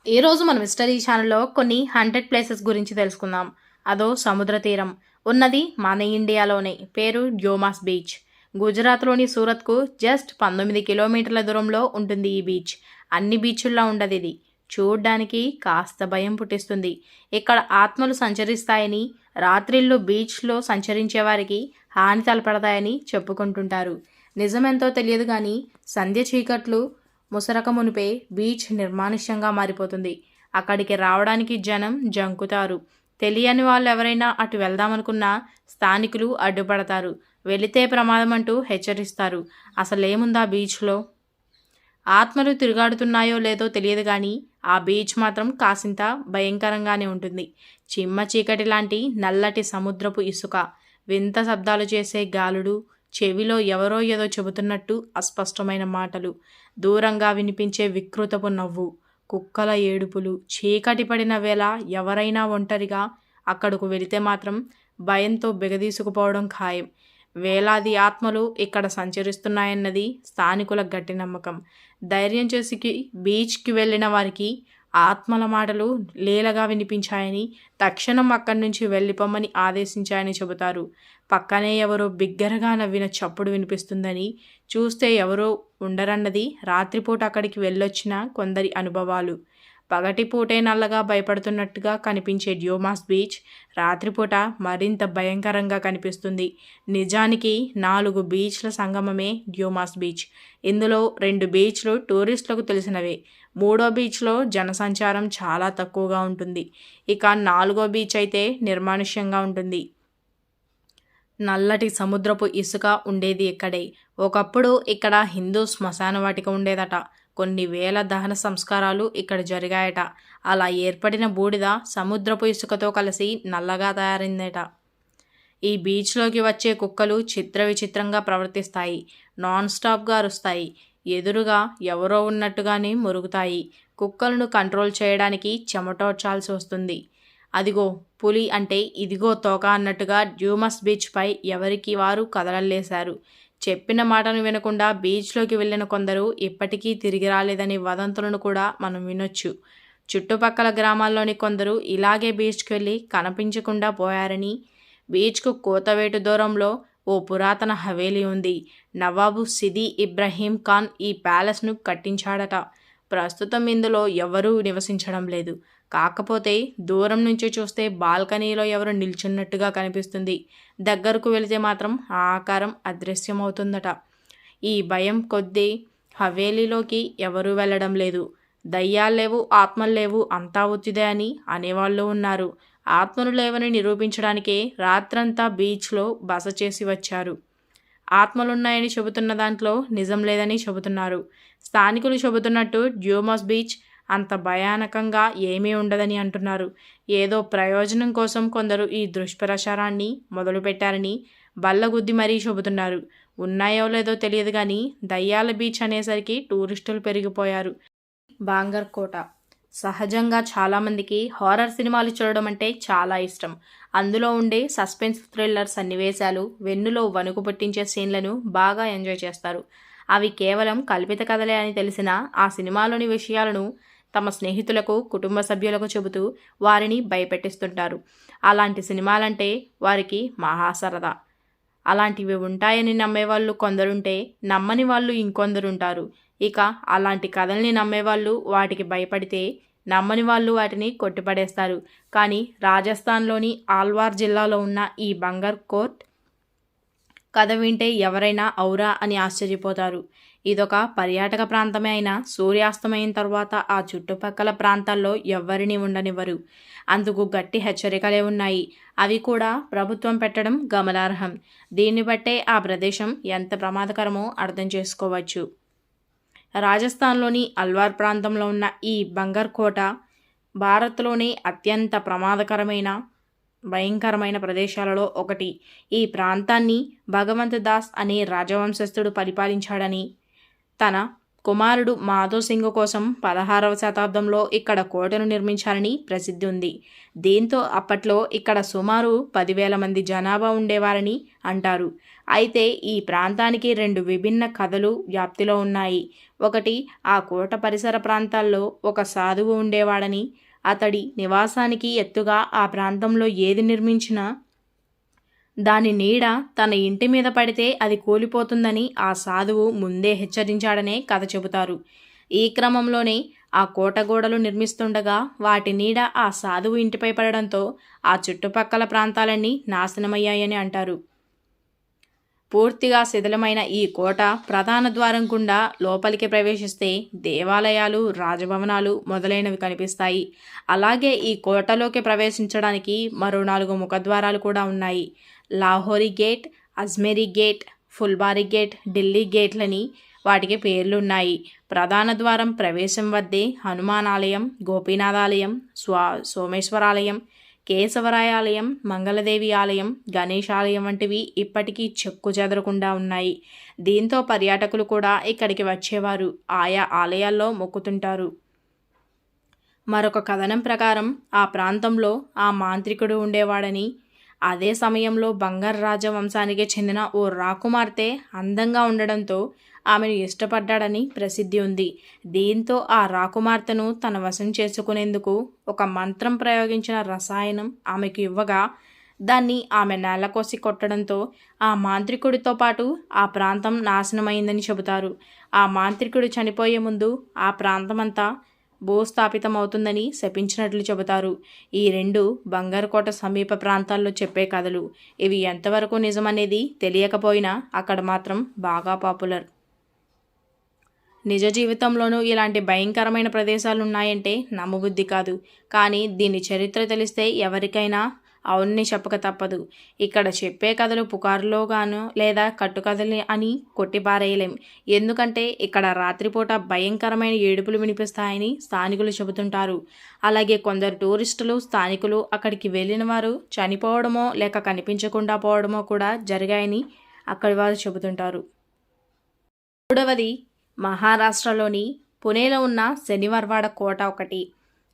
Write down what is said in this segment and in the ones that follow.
ఈరోజు మనం హిస్టరీ ఛానల్లో కొన్ని 100 ప్లేసెస్ గురించి తెలుసుకుందాం. అదో సముద్ర తీరం ఉన్నది మన ఇండియాలోనే. పేరు డ్యూమాస్ బీచ్. గుజరాత్లోని సూరత్కు జస్ట్ 19 కిలోమీటర్ల దూరంలో ఉంటుంది ఈ బీచ్. అన్ని బీచుల్లో ఉండదు ఇది. చూడ్డానికి కాస్త భయం పుట్టిస్తుంది. ఇక్కడ ఆత్మలు సంచరిస్తాయని, రాత్రిళ్ళు బీచ్లో సంచరించే వారికి హాని తలపెడతాయని చెప్పుకుంటుంటారు. నిజమెంతో తెలియదు కానీ సంధ్య చీకట్లు ముసరక మునిపే బీచ్ నిర్మానుష్యంగా మారిపోతుంది. అక్కడికి రావడానికి జనం జంకుతారు. తెలియని వాళ్ళు ఎవరైనా అటు వెళ్దామనుకున్నా స్థానికులు అడ్డుపడతారు. వెళితే ప్రమాదం అంటూ హెచ్చరిస్తారు. అసలేముందా బీచ్లో? ఆత్మలు తిరుగాడుతున్నాయో లేదో తెలియదు కానీ ఆ బీచ్ మాత్రం కాసింత భయంకరంగానే ఉంటుంది. చిమ్మ చీకటి లాంటి నల్లటి సముద్రపు ఇసుక, వింత శబ్దాలు చేసే గాలుడు, చెవిలో ఎవరో ఏదో చెబుతున్నట్టు అస్పష్టమైన మాటలు, దూరంగా వినిపించే వికృతపు నవ్వు, కుక్కల ఏడుపులు. చీకటి పడిన వేళ ఎవరైనా ఒంటరిగా అక్కడకు వెళితే మాత్రం భయంతో బిగదీసుకుపోవడం ఖాయం. వేలాది ఆత్మలు ఇక్కడ సంచరిస్తున్నాయన్నది స్థానికుల గట్టి నమ్మకం. ధైర్యం చేసి బీచ్కి వెళ్ళిన వారికి ఆత్మల మాటలు లీలగా వినిపించాయని, తక్షణం అక్కడి నుంచి వెళ్ళిపోమని ఆదేశించాయని చెబుతారు. పక్కనే ఎవరో బిగ్గరగా నవ్విన చప్పుడు వినిపిస్తుందని, చూస్తే ఎవరో ఉండరన్నది రాత్రిపూట అక్కడికి వెళ్ళొచ్చిన కొందరి అనుభవాలు. పగటిపూటే నల్లగా భయపడుతున్నట్టుగా కనిపించే డ్యూమాస్ బీచ్ రాత్రిపూట మరింత భయంకరంగా కనిపిస్తుంది. నిజానికి 4 బీచ్ల సంగమమే డ్యూమాస్ బీచ్. ఇందులో 2 బీచ్లు టూరిస్టులకు తెలిసినవే. 3వ బీచ్లో జనసంచారం చాలా తక్కువగా ఉంటుంది. ఇక 4వ బీచ్ అయితే నిర్మానుష్యంగా ఉంటుంది. నల్లటి సముద్రపు ఇసుక ఉండేది ఇక్కడే. ఒకప్పుడు ఇక్కడ హిందూ శ్మశాన వాటిక ఉండేదట. కొన్ని వేల దహన సంస్కారాలు ఇక్కడ జరిగాయట. అలా ఏర్పడిన బూడిద సముద్రపు ఇసుకతో కలిసి నల్లగా తయారైందట. ఈ బీచ్లోకి వచ్చే కుక్కలు చిత్ర విచిత్రంగా ప్రవర్తిస్తాయి. నాన్ స్టాప్గా అరుస్తాయి. ఎదురుగా ఎవరో ఉన్నట్టుగానే మురుగుతాయి. కుక్కలను కంట్రోల్ చేయడానికి చెమటోడ్చాల్సి వస్తుంది. అదిగో పులి అంటే ఇదిగో తోక అన్నట్టుగా డ్యూమస్ బీచ్పై ఎవరికి వారు కదలలేశారు. చెప్పిన మాటను వినకుండా బీచ్లోకి వెళ్ళిన కొందరు ఇప్పటికీ తిరిగి రాలేదని వదంతులను కూడా మనం వినొచ్చు. చుట్టుపక్కల గ్రామాల్లోని కొందరు ఇలాగే బీచ్కి వెళ్ళి కనిపించకుండా పోయారని, బీచ్కు కోతవేటు దూరంలో ఓ పురాతన హవేలీ ఉంది. నవాబు సిదీ ఇబ్రహీం ఖాన్ ఈ ప్యాలెస్ను కట్టించాడట. ప్రస్తుతం ఇందులో ఎవరూ నివసించడం లేదు. కాకపోతే దూరం నుంచి చూస్తే బాల్కనీలో ఎవరు నిల్చున్నట్టుగా కనిపిస్తుంది. దగ్గరకు వెళితే మాత్రం ఆ ఆకారం అదృశ్యమవుతుందట. ఈ భయం కొద్దీ హవేలీలోకి ఎవరూ వెళ్ళడం లేదు. దయ్యాలు లేవు, ఆత్మలు లేవు, అంతా ఉత్తిదే అని అనేవాళ్ళు ఉన్నారు. ఆత్మలు లేవని నిరూపించడానికే రాత్రంతా బీచ్లో బస చేసి వచ్చారు. ఆత్మలున్నాయని చెబుతున్న దాంట్లో నిజం లేదని చెబుతున్నారు. స్థానికులు చెబుతున్నట్టు డ్యూమాస్ బీచ్ అంత భయానకంగా ఏమీ ఉండదని అంటున్నారు. ఏదో ప్రయోజనం కోసం కొందరు ఈ దుష్ప్రచారాన్ని మొదలుపెట్టారని బల్లగుద్ది మరీ చెబుతున్నారు. ఉన్నాయో లేదో తెలియదు కానీ దయ్యాల బీచ్ అనేసరికి టూరిస్టులు పెరిగిపోయారు. బాంగర్ కోట. సహజంగా చాలామందికి హారర్ సినిమాలు చూడడం అంటే చాలా ఇష్టం. అందులో ఉండే సస్పెన్స్ థ్రిల్లర్ సన్నివేశాలు, వెన్నులో వణుకు పుట్టించే సీన్లను బాగా ఎంజాయ్ చేస్తారు. అవి కేవలం కల్పిత కథలే అని తెలిసినా ఆ సినిమాలోని విషయాలను తమ స్నేహితులకు, కుటుంబ సభ్యులకు చెబుతూ వారిని భయపెట్టిస్తుంటారు. అలాంటి సినిమాలంటే వారికి మహా సరదా. అలాంటివి ఉంటాయని నమ్మేవాళ్ళు కొందరుంటే, నమ్మని వాళ్ళు ఇంకొందరుంటారు. ఇక అలాంటి కథల్ని నమ్మేవాళ్ళు వాటికి భయపడితే, నమ్మని వాళ్ళు వాటిని కొట్టిపడేస్తారు. కానీ రాజస్థాన్లోని ఆల్వార్ జిల్లాలో ఉన్న ఈ బంగర్ కోట్ కథ వింటే ఎవరైనా ఔరా అని ఆశ్చర్యపోతారు. ఇదొక పర్యాటక ప్రాంతమే అయినా సూర్యాస్తమయం తర్వాత ఆ చుట్టుపక్కల ప్రాంతాల్లో ఎవ్వరినీ ఉండనివ్వరు. అందుకు గట్టి హెచ్చరికలే ఉన్నాయి. అవి కూడా ప్రభుత్వం పెట్టడం గమనార్హం. దీన్ని బట్టే ఆ ప్రదేశం ఎంత ప్రమాదకరమో అర్థం చేసుకోవచ్చు. రాజస్థాన్లోని అల్వార్ ప్రాంతంలో ఉన్న ఈ బంగర్ కోట భారత్లోనే అత్యంత భయంకరమైన ప్రదేశాలలో ఒకటి. ఈ ప్రాంతాన్ని భగవంత్ దాస్ అనే రాజవంశస్థుడు పరిపాలించాడని, తన కుమారుడు మాధవ్ సింగ్ కోసం 16వ శతాబ్దంలో ఇక్కడ కోటను నిర్మించారని ప్రసిద్ధి ఉంది. దీంతో అప్పట్లో ఇక్కడ సుమారు 10,000 మంది జనాభా ఉండేవారని అంటారు. అయితే ఈ ప్రాంతానికి 2 విభిన్న కథలు వ్యాప్తిలో ఉన్నాయి. ఒకటి, ఆ కోట పరిసర ప్రాంతాల్లో ఒక సాధువు ఉండేవాడని, అతడి నివాసానికి ఎత్తుగా ఆ ప్రాంతంలో ఏది నిర్మించినా దాని నీడ తన ఇంటి మీద పడితే అది కూలిపోతుందని ఆ సాధువు ముందే హెచ్చరించాడనే కథ చెబుతారు. ఈ క్రమంలోనే ఆ కోట గోడలు నిర్మిస్తుండగా వాటి నీడ ఆ సాధువు ఇంటిపై పడడంతో ఆ చుట్టుపక్కల ప్రాంతాలన్నీ నాశనమయ్యాయని అంటారు. పూర్తిగా శిథిలమైన ఈ కోట ప్రధాన ద్వారం గుండా లోపలికి ప్రవేశిస్తే దేవాలయాలు, రాజభవనాలు మొదలైనవి కనిపిస్తాయి. అలాగే ఈ కోటలోకి ప్రవేశించడానికి మరో 4 ముఖద్వారాలు కూడా ఉన్నాయి. Lahori gate, Ajmeri gate, Phulbari gate, Delhi గేట్లని వాటికి పేర్లున్నాయి. ప్రధాన ద్వారం ప్రవేశం వద్దే హనుమాన్ ఆలయం, గోపీనాథాలయం, సోమేశ్వరాలయం, కేశవరాయ ఆలయం, మంగళదేవి ఆలయం, గణేష్ ఆలయం వంటివి ఇప్పటికీ చెక్కు చెదరకుండా ఉన్నాయి. దీంతో పర్యాటకులు కూడా ఇక్కడికి వచ్చేవారు ఆయా ఆలయాల్లో మొక్కుతుంటారు. మరొక కథనం ప్రకారం ఆ ప్రాంతంలో ఆ మాంత్రికుడు ఉండేవాడని, అదే సమయంలో బంగారు రాజవంశానికి చెందిన ఓ రాకుమార్తె అందంగా ఉండడంతో ఆమెను ఇష్టపడ్డాడని ప్రసిద్ధి ఉంది. దీంతో ఆ రాకుమార్తెను తన వశం చేసుకునేందుకు ఒక మంత్రం ప్రయోగించిన రసాయనం ఆమెకు ఇవ్వగా దాన్ని ఆమె నేలకోసి కొట్టడంతో ఆ మాంత్రికుడితో పాటు ఆ ప్రాంతం నాశనమైందని చెబుతారు. ఆ మాంత్రికుడు చనిపోయే ముందు ఆ ప్రాంతమంతా భూస్థాపితమవుతుందని శపించినట్లు చెబుతారు. ఈ 2 బంగారుకోట సమీప ప్రాంతాల్లో చెప్పే కథలు. ఇవి ఎంతవరకు నిజమనేది తెలియకపోయినా అక్కడ మాత్రం బాగా పాపులర్. నిజ జీవితంలోనూ ఇలాంటి భయంకరమైన ప్రదేశాలు ఉన్నాయంటే నమ్మబుద్ధి కాదు. కానీ దీని చరిత్ర తెలిస్తే ఎవరికైనా అవునని చెప్పక తప్పదు. ఇక్కడ చెప్పే కథలు పుకారులోగాను లేదా కట్టుకథలు అని కొట్టిపారేయలేం. ఎందుకంటే ఇక్కడ రాత్రిపూట భయంకరమైన ఏడుపులు వినిపిస్తాయని స్థానికులు చెబుతుంటారు. అలాగే కొందరు టూరిస్టులు, స్థానికులు అక్కడికి వెళ్ళిన వారు చనిపోవడమో లేక కనిపించకుండా పోవడమో కూడా జరిగాయని అక్కడి వారు చెబుతుంటారు. 3వది, మహారాష్ట్రలోని పుణేలో ఉన్న శనివార్వాడ కోట ఒకటి.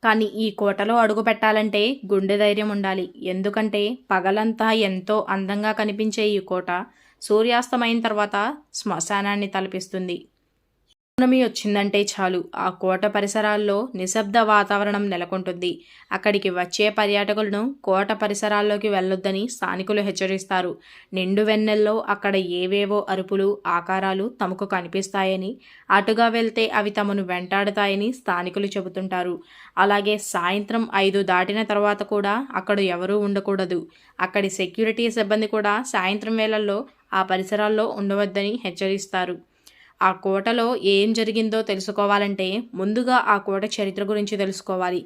కానీ ఈ కోటలో అడుగు పెట్టాలంటే గుండె ధైర్యం ఉండాలి. ఎందుకంటే పగలంతా ఎంతో అందంగా కనిపించే ఈ కోట సూర్యాస్తమైన తర్వాత శ్మశానాన్ని తలపిస్తుంది. పౌర్ణమి వచ్చిందంటే చాలు ఆ కోట పరిసరాల్లో నిశ్శబ్ద వాతావరణం నెలకొంటుంది. అక్కడికి వచ్చే పర్యాటకులను కోట పరిసరాల్లోకి వెళ్ళొద్దని స్థానికులు హెచ్చరిస్తారు. నిండు వెన్నెల్లో అక్కడ ఏవేవో అరుపులు, ఆకారాలు తమకు కనిపిస్తాయని, అటుగా వెళ్తే అవి తమను వెంటాడుతాయని స్థానికులు చెబుతుంటారు. అలాగే సాయంత్రం 5 దాటిన తర్వాత కూడా అక్కడ ఎవరూ ఉండకూడదు. అక్కడి సెక్యూరిటీ సిబ్బంది కూడా సాయంత్రం వేళల్లో ఆ పరిసరాల్లో ఉండవద్దని హెచ్చరిస్తారు. ఆ కోటలో ఏం జరిగిందో తెలుసుకోవాలంటే ముందుగా ఆ కోట చరిత్ర గురించి తెలుసుకోవాలి.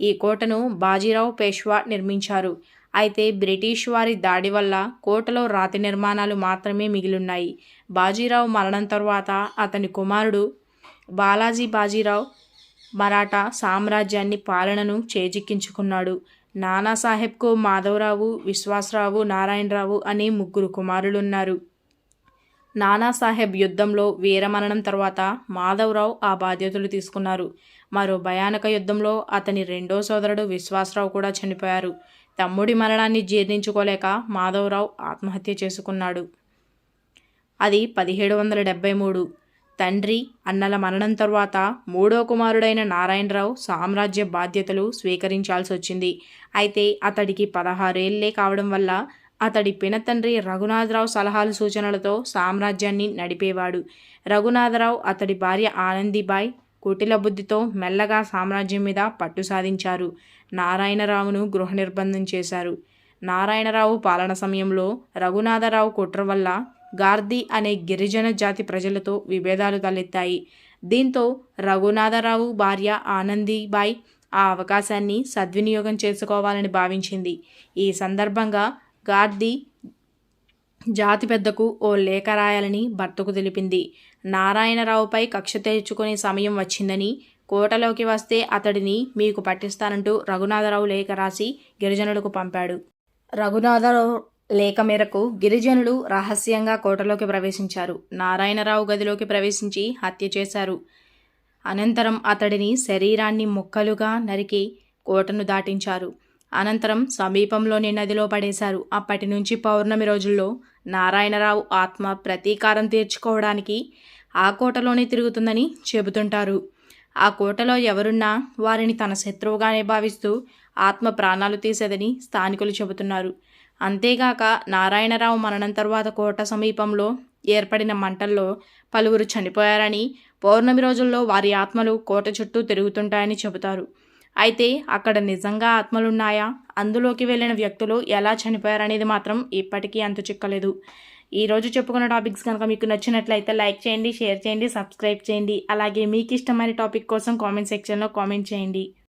ఈ కోటను బాజీరావు పేష్వా నిర్మించారు. అయితే బ్రిటిష్ వారి దాడి వల్ల కోటలో రాతి నిర్మాణాలు మాత్రమే మిగిలిన్నాయి. బాజీరావు మరణం తర్వాత అతని కుమారుడు బాలాజీ బాజీరావు మరాఠా సామ్రాజ్యాన్ని పాలనను చేజిక్కించుకున్నాడు. నానాసాహెబ్కు మాధవరావు, విశ్వాసరావు, నారాయణరావు అనే 3 కుమారులున్నారు. నానాసాహెబ్ యుద్ధంలో వీరమరణం తర్వాత మాధవరావు ఆ బాధ్యతలు తీసుకున్నారు. మరో భయానక యుద్ధంలో అతని 2వ సోదరుడు విశ్వాసరావు కూడా చనిపోయారు. తమ్ముడి మరణాన్ని జీర్ణించుకోలేక మాధవరావు ఆత్మహత్య చేసుకున్నాడు. అది 1773. తండ్రి, అన్నల మరణం తర్వాత 3వ కుమారుడైన నారాయణరావు సామ్రాజ్య బాధ్యతలు స్వీకరించాల్సి వచ్చింది. అయితే అతడికి 16 ఏళ్లే కావడం వల్ల అతడి పినతండ్రి రఘునాథరావు సలహాలు, సూచనలతో సామ్రాజ్యాన్ని నడిపేవాడు. రఘునాథరావు అతడి భార్య ఆనందీబాయ్ కుటిల బుద్ధితో మెల్లగా సామ్రాజ్యం మీద పట్టు సాధించారు. నారాయణరావును గృహ నిర్బంధం చేశారు. నారాయణరావు పాలన సమయంలో రఘునాథరావు కుట్ర వల్ల గార్దీ అనే గిరిజన జాతి ప్రజలతో విభేదాలు తలెత్తాయి. దీంతో రఘునాథరావు భార్య ఆనందీబాయ్ ఆ అవకాశాన్ని సద్వినియోగం చేసుకోవాలని భావించింది. ఈ సందర్భంగా గార్దీ జాతి పెద్దకు ఓ లేఖ రాయాలని భర్తకు తెలిపింది. నారాయణరావుపై కక్ష తెచ్చుకునే సమయం వచ్చిందని, కోటలోకి వస్తే అతడిని మీకు పట్టిస్తానంటూ రఘునాథరావు లేఖ రాసి గిరిజనులకు పంపాడు. రఘునాథరావు లేఖ మేరకు గిరిజనులు రహస్యంగా కోటలోకి ప్రవేశించారు. నారాయణరావు గదిలోకి ప్రవేశించి హత్య చేశారు. అనంతరం అతడిని శరీరాన్ని ముక్కలుగా నరికి కోటను దాటించారు. అనంతరం సమీపంలోని నదిలో పడేశారు. అప్పటి నుంచి పౌర్ణమి రోజుల్లో నారాయణరావు ఆత్మ ప్రతీకారం తీర్చుకోవడానికి ఆ కోటలోనే తిరుగుతుందని చెబుతుంటారు. ఆ కోటలో ఎవరున్నా వారిని తన శత్రువుగానే భావిస్తూ ఆత్మ ప్రాణాలు తీసేదని స్థానికులు చెబుతున్నారు. అంతేగాక నారాయణరావు మరణం తర్వాత కోట సమీపంలో ఏర్పడిన మంటల్లో పలువురు చనిపోయారని, పౌర్ణమి రోజుల్లో వారి ఆత్మలు కోట చుట్టూ తిరుగుతుంటాయని చెబుతారు. అయితే అక్కడ నిజంగా ఆత్మలున్నాయా, అందులోకి వెళ్ళిన వ్యక్తులు ఎలా చనిపోయారనేది మాత్రం ఇప్పటికీ అంతు చిక్కలేదు. ఈరోజు చెప్పుకున్న టాపిక్స్ కనుక మీకు నచ్చినట్లయితే లైక్ చేయండి, షేర్ చేయండి, సబ్స్క్రైబ్ చేయండి. అలాగే మీకు ఇష్టమైన టాపిక్ కోసం కామెంట్ సెక్షన్లో కామెంట్ చేయండి.